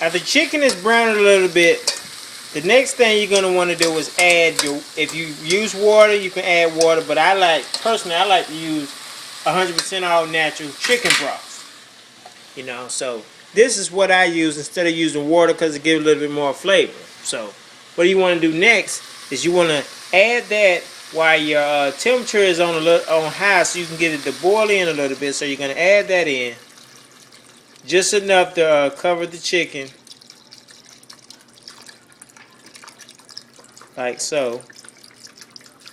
After the chicken is browned a little bit, the next thing you're going to want to do is add your, if you use water, you can add water, but personally, I like to use 100% all natural chicken broth. You know, so this is what I use instead of using water because it gives a little bit more flavor. So what you want to do next is you want to add that while your temperature is on high, so you can get it to boil in a little bit. So you're going to add that in just enough to cover the chicken, like so.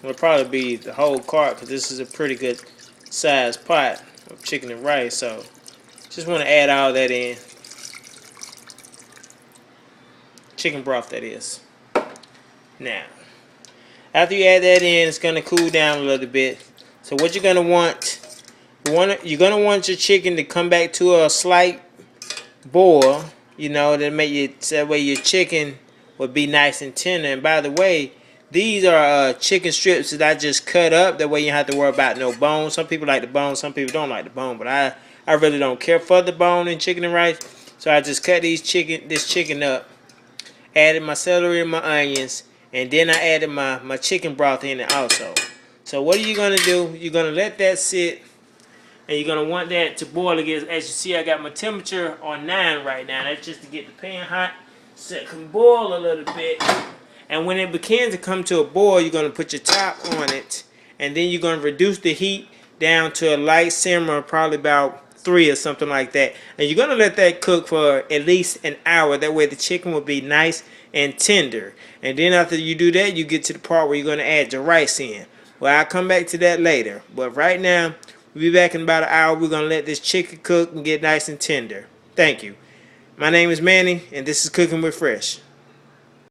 It'll probably be the whole cart because this is a pretty good sized pot of chicken and rice. So just want to add all that in. Chicken broth, that is. Now, after you add that in, it's going to cool down a little bit. So what you're going to want, you're going to want your chicken to come back to a slight boil, you know, that way your chicken will be nice and tender. And by the way, these are chicken strips that I just cut up. That way you don't have to worry about no bone. Some people like the bone, some people don't like the bone, but I really don't care for the bone in chicken and rice. So I just cut this chicken up, added my celery and my onions, and then I added my chicken broth in it also. So what are you going to do? You're going to let that sit, and you're going to want that to boil again. As you see, I got my temperature on 9 right now. That's just to get the pan hot so it can boil a little bit. And when it begins to come to a boil, you're going to put your top on it, and then you're going to reduce the heat down to a light simmer, probably about 3 or something like that. And you're going to let that cook for at least an hour. That way the chicken will be nice and tender. And then after you do that, you get to the part where you're going to add your rice in. Well, I'll come back to that later. But right now, we'll be back in about an hour. We're going to let this chicken cook and get nice and tender. Thank you. My name is Manny, and this is Cooking with Fresh.